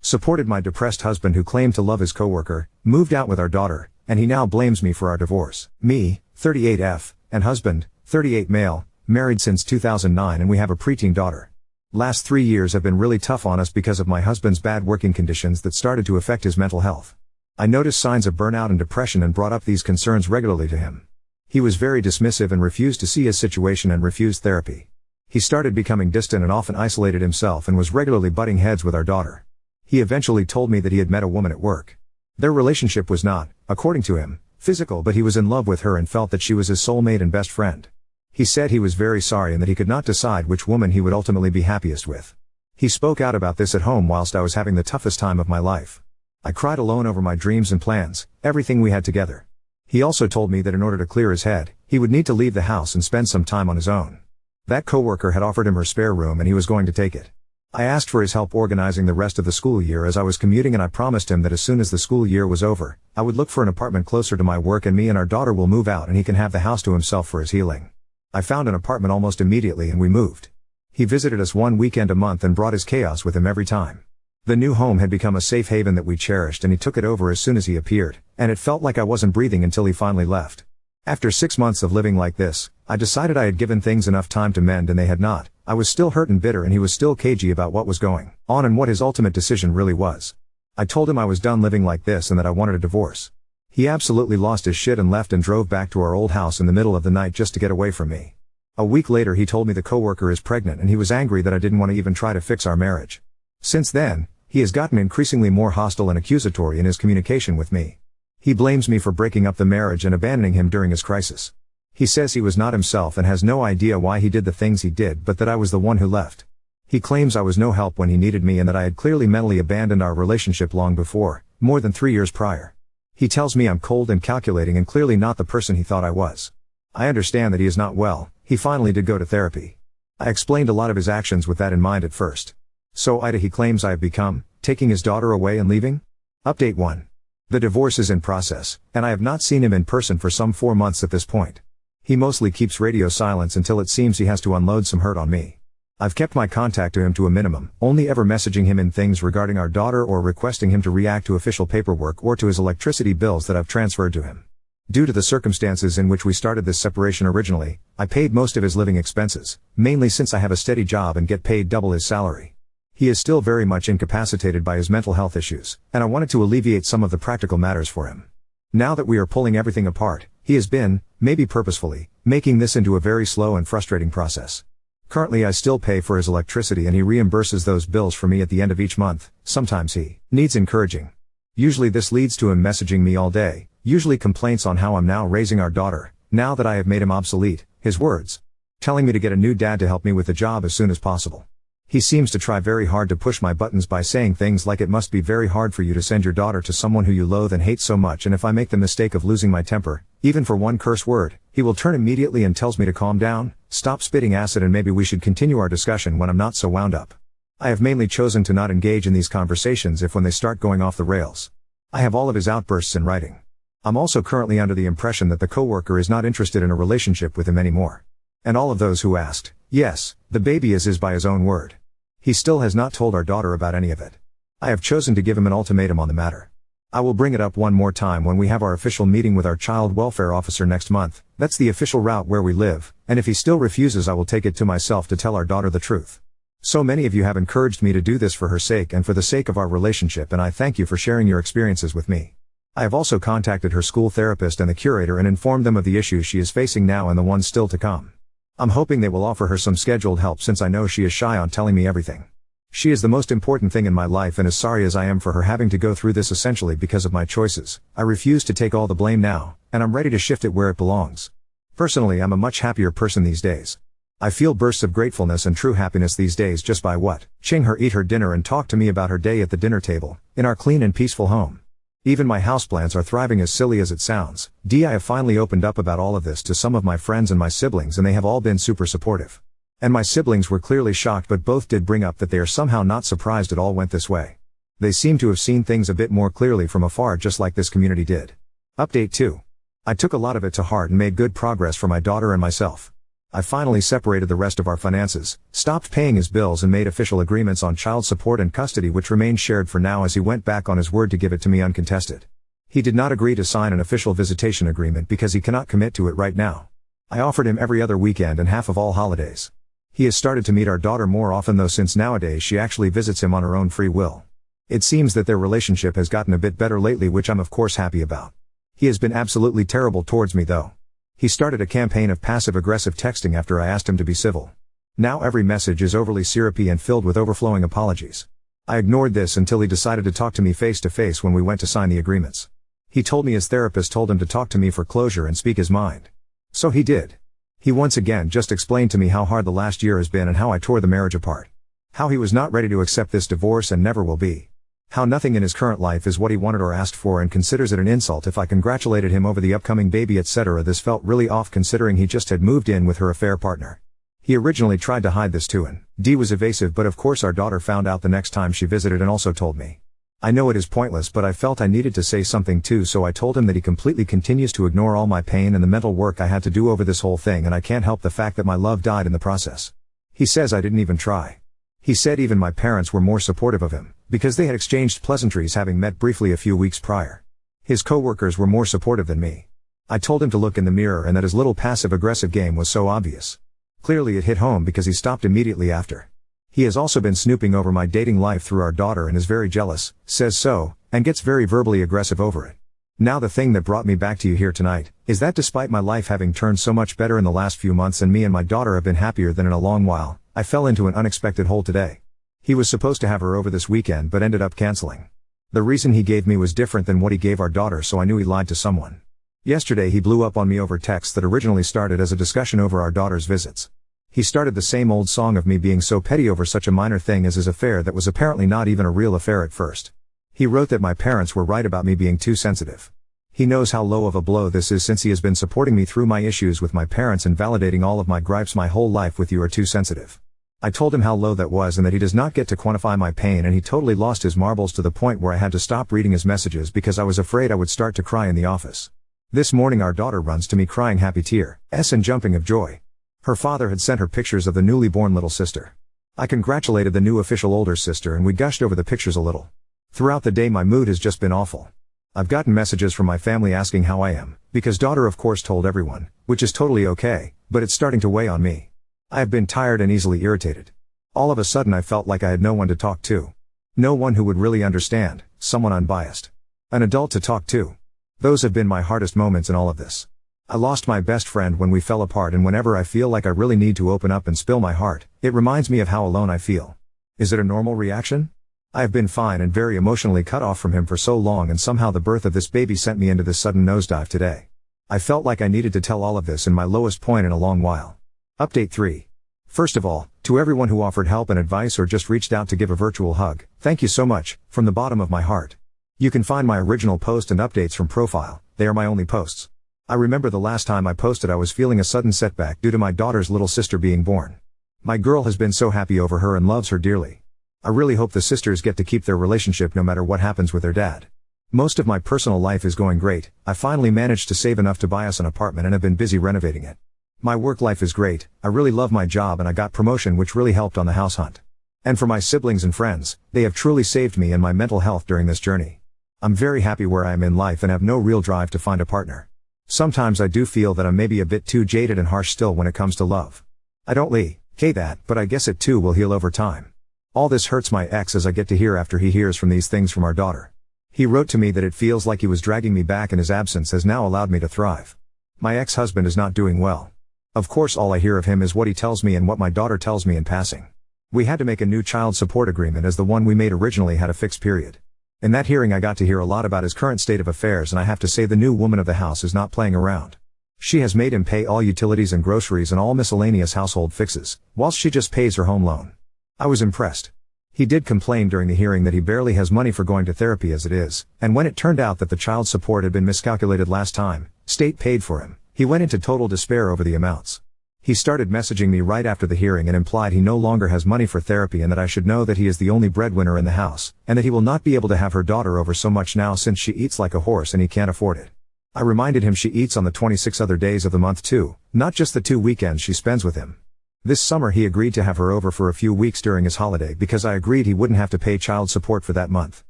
supported my depressed husband who claimed to love his coworker, moved out with our daughter, and he now blames me for our divorce. Me, 38F, and husband, 38 male, married since 2009 and we have a preteen daughter. Last 3 years have been really tough on us because of my husband's bad working conditions that started to affect his mental health. I noticed signs of burnout and depression and brought up these concerns regularly to him. He was very dismissive and refused to see his situation and refused therapy. He started becoming distant and often isolated himself and was regularly butting heads with our daughter. He eventually told me that he had met a woman at work. Their relationship was not, according to him, physical, but he was in love with her and felt that she was his soulmate and best friend. He said he was very sorry and that he could not decide which woman he would ultimately be happiest with. He spoke out about this at home whilst I was having the toughest time of my life. I cried alone over my dreams and plans, everything we had together. He also told me that in order to clear his head, he would need to leave the house and spend some time on his own. That coworker had offered him her spare room and he was going to take it. I asked for his help organizing the rest of the school year as I was commuting, and I promised him that as soon as the school year was over, I would look for an apartment closer to my work and me and our daughter will move out and he can have the house to himself for his healing. I found an apartment almost immediately and we moved. He visited us one weekend a month and brought his chaos with him every time. The new home had become a safe haven that we cherished and he took it over as soon as he appeared, and it felt like I wasn't breathing until he finally left. After 6 months of living like this, I decided I had given things enough time to mend and they had not. I was still hurt and bitter and he was still cagey about what was going on and what his ultimate decision really was. I told him I was done living like this and that I wanted a divorce. He absolutely lost his shit and left and drove back to our old house in the middle of the night just to get away from me. A week later he told me the coworker is pregnant and he was angry that I didn't want to even try to fix our marriage. Since then, he has gotten increasingly more hostile and accusatory in his communication with me. He blames me for breaking up the marriage and abandoning him during his crisis. He says he was not himself and has no idea why he did the things he did, but that I was the one who left. He claims I was no help when he needed me and that I had clearly mentally abandoned our relationship long before, more than 3 years prior. He tells me I'm cold and calculating and clearly not the person he thought I was. I understand that he is not well. He finally did go to therapy. I explained a lot of his actions with that in mind at first. So he claims I have become, taking his daughter away and leaving? Update 1. The divorce is in process, and I have not seen him in person for some 4 months at this point. He mostly keeps radio silence until it seems he has to unload some hurt on me. I've kept my contact to him to a minimum, only ever messaging him in things regarding our daughter or requesting him to react to official paperwork or to his electricity bills that I've transferred to him. Due to the circumstances in which we started this separation originally, I paid most of his living expenses, mainly since I have a steady job and get paid double his salary. He is still very much incapacitated by his mental health issues, and I wanted to alleviate some of the practical matters for him. Now that we are pulling everything apart, he has been, maybe purposefully, making this into a very slow and frustrating process. Currently I still pay for his electricity and he reimburses those bills for me at the end of each month. Sometimes he needs encouraging. Usually this leads to him messaging me all day, usually complaints on how I'm now raising our daughter, now that I have made him obsolete, his words. Telling me to get a new dad to help me with the job as soon as possible. He seems to try very hard to push my buttons by saying things like it must be very hard for you to send your daughter to someone who you loathe and hate so much, and if I make the mistake of losing my temper, even for one curse word, he will turn immediately and tells me to calm down, stop spitting acid, and maybe we should continue our discussion when I'm not so wound up. I have mainly chosen to not engage in these conversations when they start going off the rails. I have all of his outbursts in writing. I'm also currently under the impression that the coworker is not interested in a relationship with him anymore. And all of those who asked, yes, the baby is by his own word. He still has not told our daughter about any of it. I have chosen to give him an ultimatum on the matter. I will bring it up one more time when we have our official meeting with our child welfare officer next month. That's the official route where we live, and if he still refuses I will take it to myself to tell our daughter the truth. So many of you have encouraged me to do this for her sake and for the sake of our relationship, and I thank you for sharing your experiences with me. I have also contacted her school therapist and the curator and informed them of the issues she is facing now and the ones still to come. I'm hoping they will offer her some scheduled help since I know she is shy on telling me everything. She is the most important thing in my life, and as sorry as I am for her having to go through this essentially because of my choices, I refuse to take all the blame now, and I'm ready to shift it where it belongs. Personally, I'm a much happier person these days. I feel bursts of gratefulness and true happiness these days just by watching her eat her dinner and talk to me about her day at the dinner table, in our clean and peaceful home. Even my houseplants are thriving, as silly as it sounds. I have finally opened up about all of this to some of my friends and my siblings, and they have all been super supportive. And my siblings were clearly shocked, but both did bring up that they are somehow not surprised it all went this way. They seem to have seen things a bit more clearly from afar, just like this community did. Update 2. I took a lot of it to heart and made good progress for my daughter and myself. I finally separated the rest of our finances, stopped paying his bills and made official agreements on child support and custody, which remained shared for now, as he went back on his word to give it to me uncontested. He did not agree to sign an official visitation agreement because he cannot commit to it right now. I offered him every other weekend and half of all holidays. He has started to meet our daughter more often though, since nowadays she actually visits him on her own free will. It seems that their relationship has gotten a bit better lately, which I'm of course happy about. He has been absolutely terrible towards me though. He started a campaign of passive-aggressive texting after I asked him to be civil. Now every message is overly syrupy and filled with overflowing apologies. I ignored this until he decided to talk to me face to face when we went to sign the agreements. He told me his therapist told him to talk to me for closure and speak his mind. So he did. He once again just explained to me how hard the last year has been and how I tore the marriage apart. How he was not ready to accept this divorce and never will be. How nothing in his current life is what he wanted or asked for, and considers it an insult if I congratulated him over the upcoming baby, etc. This felt really off considering he just had moved in with her affair partner. He originally tried to hide this too, and D was evasive, but of course our daughter found out the next time she visited and also told me. I know it is pointless, but I felt I needed to say something too, so I told him that he completely continues to ignore all my pain and the mental work I had to do over this whole thing, and I can't help the fact that my love died in the process. He says I didn't even try. He said even my parents were more supportive of him, because they had exchanged pleasantries having met briefly a few weeks prior. His coworkers were more supportive than me. I told him to look in the mirror and that his little passive-aggressive game was so obvious. Clearly it hit home because he stopped immediately after. He has also been snooping over my dating life through our daughter and is very jealous, says so, and gets very verbally aggressive over it. Now the thing that brought me back to you here tonight, is that despite my life having turned so much better in the last few months and me and my daughter have been happier than in a long while, I fell into an unexpected hole today. He was supposed to have her over this weekend but ended up canceling. The reason he gave me was different than what he gave our daughter, so I knew he lied to someone. Yesterday he blew up on me over text that originally started as a discussion over our daughter's visits. He started the same old song of me being so petty over such a minor thing as his affair that was apparently not even a real affair at first. He wrote that my parents were right about me being too sensitive. He knows how low of a blow this is, since he has been supporting me through my issues with my parents and validating all of my gripes my whole life with "you are too sensitive." I told him how low that was and that he does not get to quantify my pain, and he totally lost his marbles to the point where I had to stop reading his messages because I was afraid I would start to cry in the office. This morning our daughter runs to me crying happy tears and jumping of joy. Her father had sent her pictures of the newly born little sister. I congratulated the new official older sister and we gushed over the pictures a little. Throughout the day my mood has just been awful. I've gotten messages from my family asking how I am, because daughter of course told everyone, which is totally okay, but it's starting to weigh on me. I have been tired and easily irritated. All of a sudden I felt like I had no one to talk to. No one who would really understand, someone unbiased. An adult to talk to. Those have been my hardest moments in all of this. I lost my best friend when we fell apart, and whenever I feel like I really need to open up and spill my heart, it reminds me of how alone I feel. Is it a normal reaction? I have been fine and very emotionally cut off from him for so long, and somehow the birth of this baby sent me into this sudden nosedive today. I felt like I needed to tell all of this in my lowest point in a long while. Update 3. First of all, to everyone who offered help and advice or just reached out to give a virtual hug, thank you so much, from the bottom of my heart. You can find my original post and updates from profile, they are my only posts. I remember the last time I posted I was feeling a sudden setback due to my daughter's little sister being born. My girl has been so happy over her and loves her dearly. I really hope the sisters get to keep their relationship no matter what happens with their dad. Most of my personal life is going great. I finally managed to save enough to buy us an apartment and have been busy renovating it. My work life is great, I really love my job and I got promotion, which really helped on the house hunt. And for my siblings and friends, they have truly saved me and my mental health during this journey. I'm very happy where I am in life and have no real drive to find a partner. Sometimes I do feel that I'm maybe a bit too jaded and harsh still when it comes to love. I don't like that, but I guess it too will heal over time. All this hurts my ex as I get to hear after he hears from these things from our daughter. He wrote to me that it feels like he was dragging me back and his absence has now allowed me to thrive. My ex-husband is not doing well. Of course all I hear of him is what he tells me and what my daughter tells me in passing. We had to make a new child support agreement as the one we made originally had a fixed period. In that hearing I got to hear a lot about his current state of affairs, and I have to say the new woman of the house is not playing around. She has made him pay all utilities and groceries and all miscellaneous household fixes, whilst she just pays her home loan. I was impressed. He did complain during the hearing that he barely has money for going to therapy as it is, and when it turned out that the child support had been miscalculated last time, state paid for him, he went into total despair over the amounts. He started messaging me right after the hearing and implied he no longer has money for therapy and that I should know that he is the only breadwinner in the house, and that he will not be able to have her daughter over so much now since she eats like a horse and he can't afford it. I reminded him she eats on the 26 other days of the month too, not just the 2 weekends she spends with him. This summer he agreed to have her over for a few weeks during his holiday because I agreed he wouldn't have to pay child support for that month.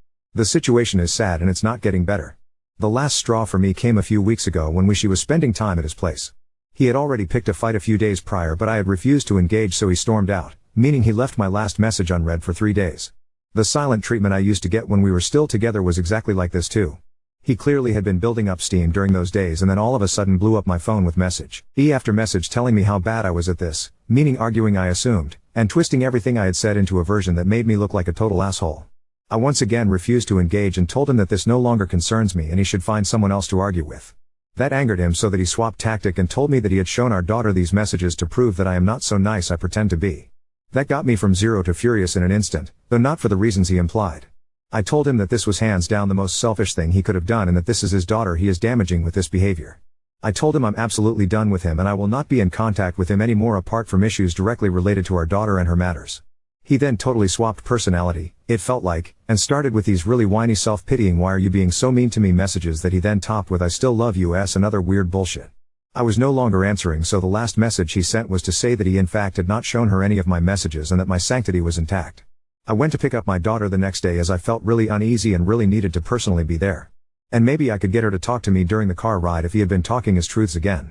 The situation is sad and it's not getting better. The last straw for me came a few weeks ago when she was spending time at his place. He had already picked a fight a few days prior, but I had refused to engage, so he stormed out, meaning he left my last message unread for 3 days. The silent treatment I used to get when we were still together was exactly like this too. He clearly had been building up steam during those days and then all of a sudden blew up my phone with message after message telling me how bad I was at this, meaning arguing I assumed, and twisting everything I had said into a version that made me look like a total asshole. I once again refused to engage and told him that this no longer concerns me and he should find someone else to argue with. That angered him so that he swapped tactic and told me that he had shown our daughter these messages to prove that I am not so nice I pretend to be. That got me from zero to furious in an instant, though not for the reasons he implied. I told him that this was hands down the most selfish thing he could have done and that this is his daughter he is damaging with this behavior. I told him I'm absolutely done with him and I will not be in contact with him anymore apart from issues directly related to our daughter and her matters. He then totally swapped personality, it felt like, and started with these really whiny self-pitying "why are you being so mean to me" messages that he then topped with "I still love you" and other weird bullshit. I was no longer answering, so the last message he sent was to say that he in fact had not shown her any of my messages and that my sanctity was intact. I went to pick up my daughter the next day as I felt really uneasy and really needed to personally be there. And maybe I could get her to talk to me during the car ride if he had been talking his truths again.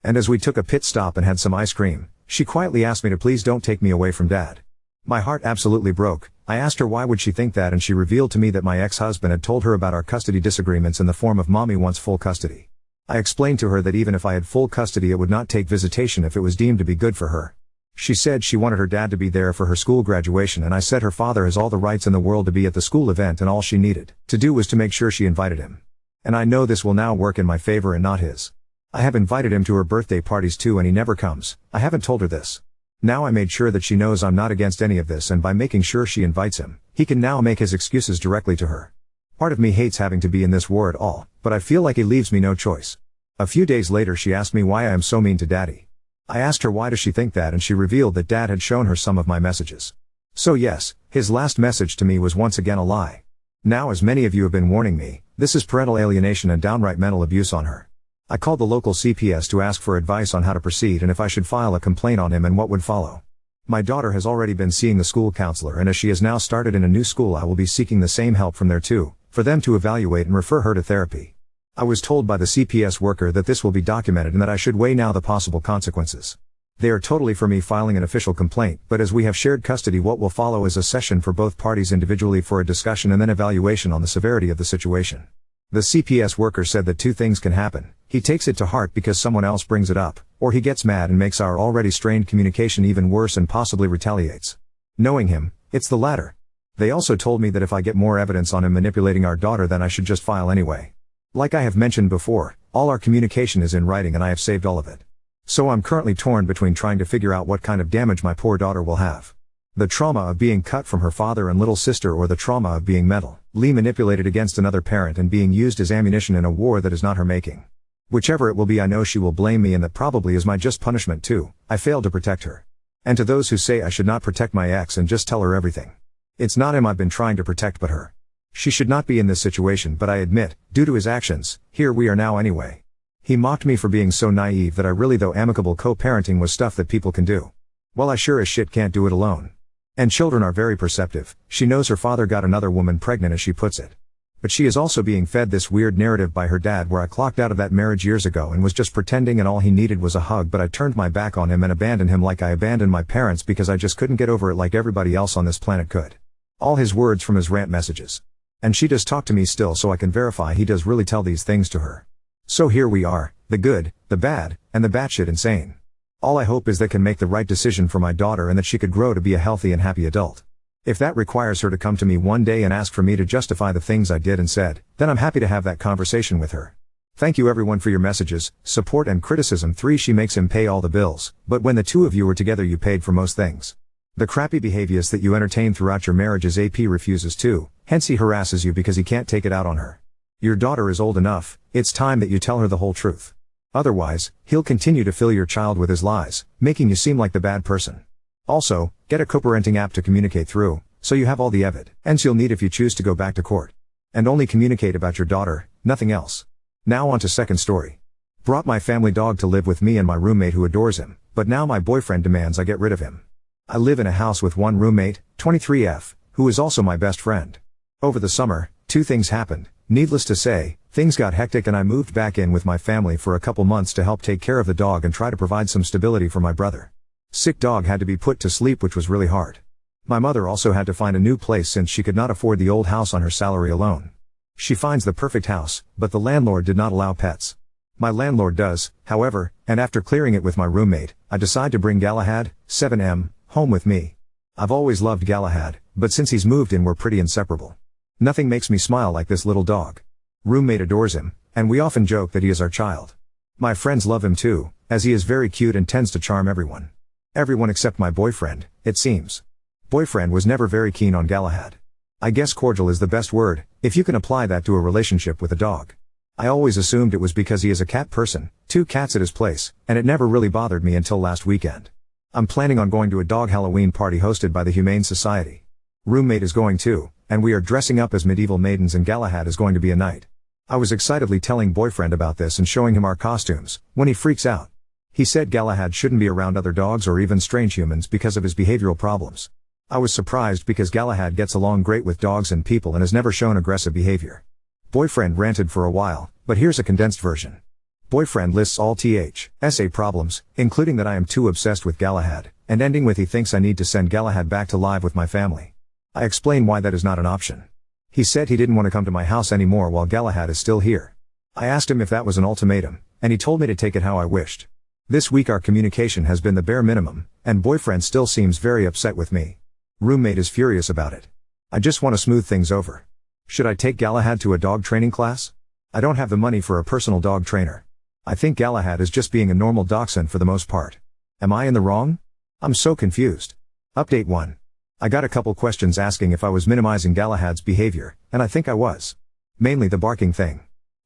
And as we took a pit stop and had some ice cream, she quietly asked me to please don't take me away from Dad. My heart absolutely broke. I asked her why would she think that, and she revealed to me that my ex-husband had told her about our custody disagreements in the form of "Mommy wants full custody." I explained to her that even if I had full custody it would not take visitation if it was deemed to be good for her. She said she wanted her dad to be there for her school graduation, and I said her father has all the rights in the world to be at the school event and all she needed to do was to make sure she invited him. And I know this will now work in my favor and not his. I have invited him to her birthday parties too and he never comes. I haven't told her this. Now I made sure that she knows I'm not against any of this, and by making sure she invites him, he can now make his excuses directly to her. Part of me hates having to be in this war at all, but I feel like he leaves me no choice. A few days later she asked me why I am so mean to Daddy. I asked her why does she think that, and she revealed that Dad had shown her some of my messages. So yes, his last message to me was once again a lie. Now, as many of you have been warning me, this is parental alienation and downright mental abuse on her. I called the local CPS to ask for advice on how to proceed and if I should file a complaint on him and what would follow. My daughter has already been seeing the school counselor, and as she has now started in a new school I will be seeking the same help from there too, for them to evaluate and refer her to therapy. I was told by the CPS worker that this will be documented and that I should weigh now the possible consequences. They are totally for me filing an official complaint, but as we have shared custody, what will follow is a session for both parties individually for a discussion and then evaluation on the severity of the situation. The CPS worker said that 2 things can happen: he takes it to heart because someone else brings it up, or he gets mad and makes our already strained communication even worse and possibly retaliates. Knowing him, it's the latter. They also told me that if I get more evidence on him manipulating our daughter then I should just file anyway. Like I have mentioned before, all our communication is in writing and I have saved all of it. So I'm currently torn between trying to figure out what kind of damage my poor daughter will have. The trauma of being cut from her father and little sister, or the trauma of being mentally manipulated against another parent and being used as ammunition in a war that is not her making. Whichever it will be, I know she will blame me, and that probably is my just punishment too. I failed to protect her. And to those who say I should not protect my ex and just tell her everything. It's not him I've been trying to protect but her. She should not be in this situation, but I admit, due to his actions, here we are now anyway. He mocked me for being so naive that I really thought amicable co-parenting was stuff that people can do. Well, I sure as shit can't do it alone. And children are very perceptive. She knows her father got another woman pregnant, as she puts it. But she is also being fed this weird narrative by her dad where I clocked out of that marriage years ago and was just pretending and all he needed was a hug, but I turned my back on him and abandoned him like I abandoned my parents because I just couldn't get over it like everybody else on this planet could. All his words from his rant messages. And she does talk to me still, so I can verify he does really tell these things to her. So here we are, the good, the bad, and the batshit insane. All I hope is that can make the right decision for my daughter and that she could grow to be a healthy and happy adult. If that requires her to come to me one day and ask for me to justify the things I did and said, then I'm happy to have that conversation with her. Thank you everyone for your messages, support and criticism. 3. She makes him pay all the bills, but when the two of you were together you paid for most things. The crappy behaviors that you entertain throughout your marriages AP refuses to, hence he harasses you because he can't take it out on her. Your daughter is old enough, it's time that you tell her the whole truth. Otherwise, he'll continue to fill your child with his lies, making you seem like the bad person. Also, get a co-parenting app to communicate through, so you have all the evidence you'll need if you choose to go back to court. And only communicate about your daughter, nothing else. Now on to second story. Brought my family dog to live with me and my roommate who adores him, but now my boyfriend demands I get rid of him. I live in a house with one roommate, 23F, who is also my best friend. Over the summer, two things happened. Needless to say, things got hectic and I moved back in with my family for a couple months to help take care of the dog and try to provide some stability for my brother. Sick dog had to be put to sleep, which was really hard. My mother also had to find a new place since she could not afford the old house on her salary alone. She finds the perfect house, but the landlord did not allow pets. My landlord does, however, and after clearing it with my roommate, I decide to bring Galahad, 7M, home with me. I've always loved Galahad, but since he's moved in we're pretty inseparable. Nothing makes me smile like this little dog. Roommate adores him, and we often joke that he is our child. My friends love him too, as he is very cute and tends to charm everyone. Everyone except my boyfriend, it seems. Boyfriend was never very keen on Galahad. I guess cordial is the best word, if you can apply that to a relationship with a dog. I always assumed it was because he is a cat person, 2 cats at his place, and it never really bothered me until last weekend. I'm planning on going to a dog Halloween party hosted by the Humane Society. Roommate is going too, and we are dressing up as medieval maidens and Galahad is going to be a knight. I was excitedly telling boyfriend about this and showing him our costumes, when he freaks out. He said Galahad shouldn't be around other dogs or even strange humans because of his behavioral problems. I was surprised because Galahad gets along great with dogs and people and has never shown aggressive behavior. Boyfriend ranted for a while, but here's a condensed version. Boyfriend lists all THSA problems, including that I am too obsessed with Galahad, and ending with he thinks I need to send Galahad back to live with my family. I explain why that is not an option. He said he didn't want to come to my house anymore while Galahad is still here. I asked him if that was an ultimatum, and he told me to take it how I wished. This week our communication has been the bare minimum, and boyfriend still seems very upset with me. Roommate is furious about it. I just want to smooth things over. Should I take Galahad to a dog training class? I don't have the money for a personal dog trainer. I think Galahad is just being a normal dachshund for the most part. Am I in the wrong? I'm so confused. Update 1. I got a couple questions asking if I was minimizing Galahad's behavior, and I think I was. Mainly the barking thing.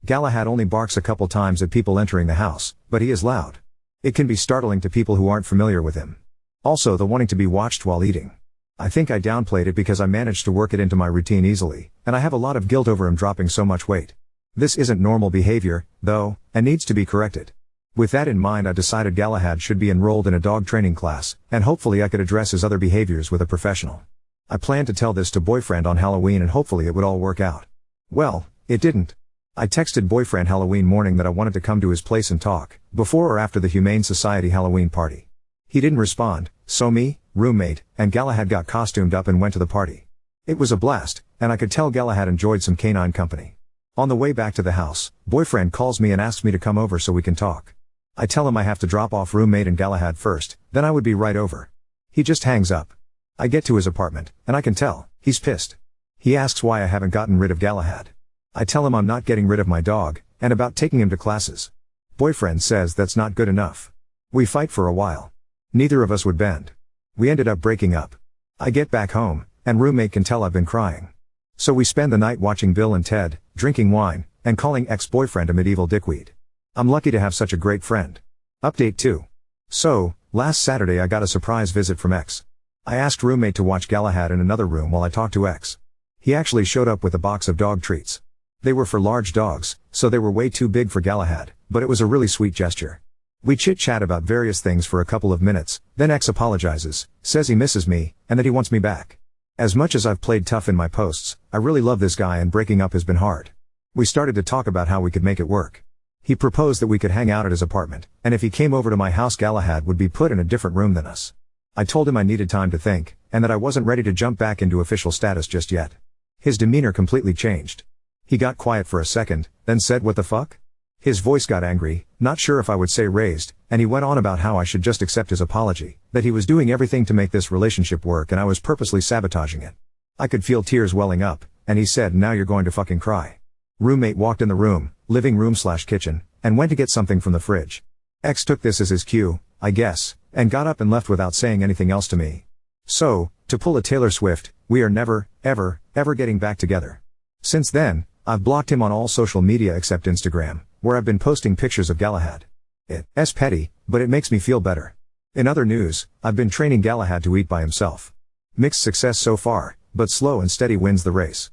Galahad only barks a couple times at people entering the house, but he is loud. It can be startling to people who aren't familiar with him. Also the wanting to be watched while eating. I think I downplayed it because I managed to work it into my routine easily, and I have a lot of guilt over him dropping so much weight. This isn't normal behavior, though, and needs to be corrected. With that in mind I decided Galahad should be enrolled in a dog training class, and hopefully I could address his other behaviors with a professional. I planned to tell this to boyfriend on Halloween and hopefully it would all work out. Well, it didn't. I texted boyfriend Halloween morning that I wanted to come to his place and talk, before or after the Humane Society Halloween party. He didn't respond, so me, roommate, and Galahad got costumed up and went to the party. It was a blast, and I could tell Galahad enjoyed some canine company. On the way back to the house, boyfriend calls me and asks me to come over so we can talk. I tell him I have to drop off roommate and Galahad first, then I would be right over. He just hangs up. I get to his apartment, and I can tell, he's pissed. He asks why I haven't gotten rid of Galahad. I tell him I'm not getting rid of my dog, and about taking him to classes. Boyfriend says that's not good enough. We fight for a while. Neither of us would bend. We ended up breaking up. I get back home, and roommate can tell I've been crying. So we spend the night watching Bill and Ted, drinking wine, and calling ex-boyfriend a medieval dickweed. I'm lucky to have such a great friend. Update 2. So, last Saturday I got a surprise visit from ex. I asked roommate to watch Galahad in another room while I talked to ex. He actually showed up with a box of dog treats. They were for large dogs, so they were way too big for Galahad, but it was a really sweet gesture. We chit-chat about various things for a couple of minutes, then ex apologizes, says he misses me, and that he wants me back. As much as I've played tough in my posts, I really love this guy and breaking up has been hard. We started to talk about how we could make it work. He proposed that we could hang out at his apartment, and if he came over to my house Galahad would be put in a different room than us. I told him I needed time to think, and that I wasn't ready to jump back into official status just yet. His demeanor completely changed. He got quiet for a second, then said what the fuck? His voice got angry, not sure if I would say raised, and he went on about how I should just accept his apology, that he was doing everything to make this relationship work and I was purposely sabotaging it. I could feel tears welling up, and he said now you're going to fucking cry. Roommate walked in the room, living room/kitchen, and went to get something from the fridge. Ex took this as his cue, I guess, and got up and left without saying anything else to me. So, to pull a Taylor Swift, we are never, ever, ever getting back together. Since then, I've blocked him on all social media except Instagram, where I've been posting pictures of Galahad. It's petty, but it makes me feel better. In other news, I've been training Galahad to eat by himself. Mixed success so far, but slow and steady wins the race.